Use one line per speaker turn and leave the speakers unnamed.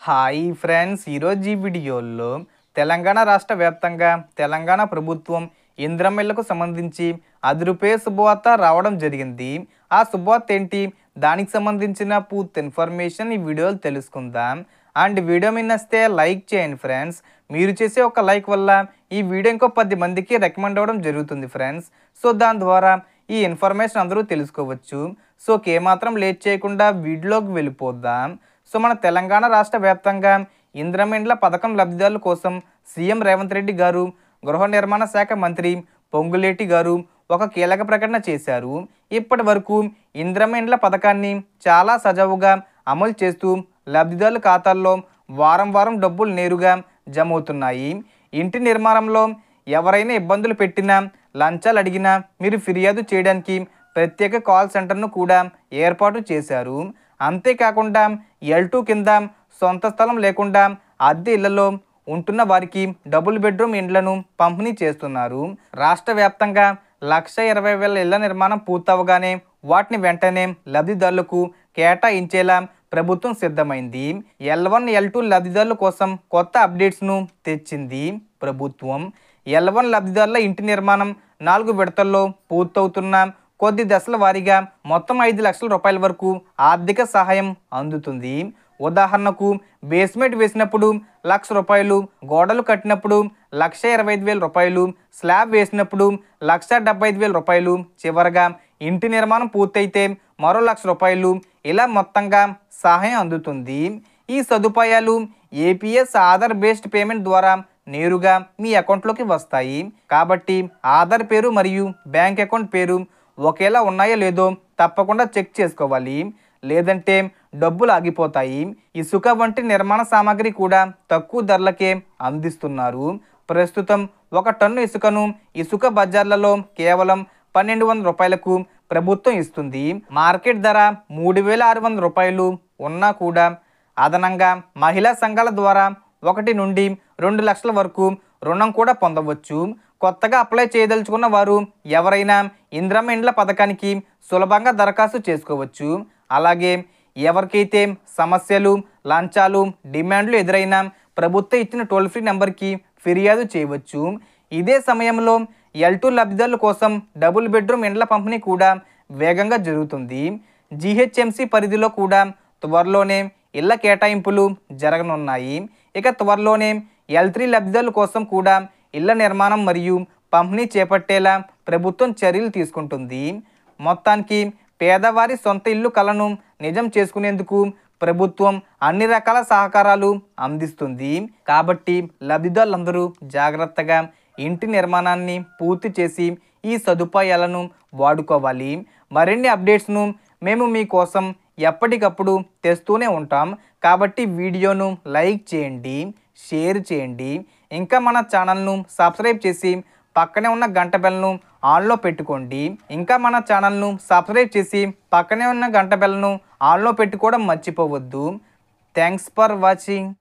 Hi friends, ఈరోజు ఈ వీడియోలో తెలంగాణ రాష్ట్ర వ్యాప్తంగా తెలంగాణ ప్రభుత్వం ఇందిరమ్మ ఇళ్లకు సంబంధించి 10 రూపాయ శుభవార్త రావడం జరిగింది. ఆ శుభవార్త ఏంటి, దానికి సంబంధించిన పూర్తి ఇన్ఫర్మేషన్ ఈ వీడియోలో తెలుసుకుందాం. అండ్ వీడియో మీ నచ్చితే లైక్ చేయండి ఫ్రెండ్స్. మీరు చేసే ఒక లైక్ వల్ల ఈ వీడియో ఇంకో 10 మందికి రికమెండ్ అవ్వడం జరుగుతుంది ఫ్రెండ్స్. సో దాని ద్వారా ఈ ఇన్ఫర్మేషన్ అందరూ తెలుసుకోవచ్చు. సో ఏమాత్రం లేట్ చేయకుండా వీడియోలోకి వెళ్ళిపోదాం. సో మన తెలంగాణ రాష్ట్ర వ్యాప్తంగా ఇందిరమ్మ ఇండ్ల పథకం లబ్ధిదారుల కోసం సీఎం రేవంత్ రెడ్డి గారు, గృహ నిర్మాణ శాఖ మంత్రి పొంగులేటి గారు ఒక కీలక ప్రకటన చేశారు. ఇప్పటి వరకు ఇందిరమ్మ ఇండ్ల పథకాన్ని చాలా సజావుగా అమలు చేస్తూ లబ్ధిదారుల ఖాతాల్లో వారం వారం డబ్బులు నేరుగా జమ అవుతున్నాయి. ఇంటి నిర్మాణంలో ఎవరైనా ఇబ్బందులు పెట్టినా, లంచాలు అడిగినా మీరు ఫిర్యాదు చేయడానికి ప్రత్యేక కాల్ సెంటర్ను కూడా ఏర్పాటు చేశారు. అంతేకాకుండా L2 కింద సొంత స్థలం లేకుండా అద్దె ఇళ్లలో ఉంటున్న వారికి డబుల్ బెడ్రూమ్ ఇండ్లను పంపిణీ చేస్తున్నారు. రాష్ట్ర వ్యాప్తంగా 1,20,000 ఇళ్ల నిర్మాణం పూర్తవగానే వాటిని వెంటనే లబ్ధిదారులకు కేటాయించేలా ప్రభుత్వం సిద్ధమైంది. L1, L2 లబ్ధిదారుల కోసం కొత్త అప్డేట్స్ను తెచ్చింది ప్రభుత్వం. L1 లబ్ధిదారుల ఇంటి నిర్మాణం 4 విడతల్లో పూర్తవుతున్న కొద్ది దశల వారీగా మొత్తం 5 లక్షల రూపాయల వరకు ఆర్థిక సహాయం అందుతుంది. ఉదాహరణకు బేస్మెంట్ వేసినప్పుడు 1,00,000 రూపాయలు, గోడలు కట్టినప్పుడు 1,25,000 రూపాయలు, స్లాబ్ వేసినప్పుడు 1,75,000 రూపాయలు, చివరగా ఇంటి నిర్మాణం పూర్తయితే మరో 1,00,000 రూపాయలు, ఇలా మొత్తంగా సహాయం అందుతుంది. ఈ సదుపాయాలు ఏపీఎస్ ఆధార్ బేస్డ్ పేమెంట్ ద్వారా నేరుగా మీ అకౌంట్లోకి వస్తాయి. కాబట్టి ఆధార్ పేరు మరియు బ్యాంక్ అకౌంట్ పేరు ఒకేలా ఉన్నాయో లేదో తప్పకుండా చెక్ చేసుకోవాలి, లేదంటే డబ్బులు ఆగిపోతాయి. ఇసుక వంటి నిర్మాణ సామాగ్రి కూడా తక్కువ ధరలకే అందిస్తున్నారు. ప్రస్తుతం 1 టన్ను ఇసుకను ఇసుక బజార్లలో కేవలం 1,200 రూపాయలకు ప్రభుత్వం ఇస్తుంది. మార్కెట్ ధర 3,600 రూపాయలు ఉన్నా కూడా అదనంగా మహిళా సంఘాల ద్వారా 1 నుండి 2 లక్షల వరకు రుణం కూడా పొందవచ్చు. కొత్తగా అప్లై చేయదలుచుకున్న వారు ఎవరైనా ఇందిరమ్మ ఇండ్ల పథకానికి సులభంగా దరఖాస్తు చేసుకోవచ్చు. అలాగే ఎవరికైతే సమస్యలు, లంచాలు, డిమాండ్లు ఎదురైనా ప్రభుత్వం ఇచ్చిన టోల్ ఫ్రీ నెంబర్కి ఫిర్యాదు చేయవచ్చు. ఇదే సమయంలో L2 లబ్ధిదారుల కోసం డబుల్ బెడ్రూమ్ ఇండ్ల పంపిణీ కూడా వేగంగా జరుగుతుంది. GHMC పరిధిలో కూడా త్వరలోనే ఇళ్ల కేటాయింపులు జరగనున్నాయి. ఇక త్వరలోనే L3 లబ్ధిదారుల కోసం కూడా ఇళ్ల నిర్మాణం మరియు పంపిణీ చేపట్టేలా ప్రభుత్వం చర్యలు తీసుకుంటుంది. మొత్తానికి పేదవారి సొంత ఇల్లు కలను నిజం చేసుకునేందుకు ప్రభుత్వం అన్ని రకాల సహకారాలు అందిస్తుంది. కాబట్టి లబ్ధిదారులందరూ జాగ్రత్తగా ఇంటి నిర్మాణాన్ని పూర్తి చేసి ఈ సదుపాయాలను వాడుకోవాలి. మరిన్ని అప్డేట్స్ను మేము మీకోసం ఎప్పటికప్పుడు తెస్తూనే ఉంటాం. కాబట్టి వీడియోను లైక్ చేయండి, షేర్ చేయండి. ఇంకా మన ఛానల్ను సబ్స్క్రైబ్ చేసి పక్కనే ఉన్న గంట బెల్ను ఆన్లో పెట్టుకోండి. ఇంకా మన ఛానల్ను సబ్స్క్రైబ్ చేసి పక్కనే ఉన్న గంట బెల్ను ఆన్లో పెట్టుకోవడం మర్చిపోవద్దు. Thanks for watching.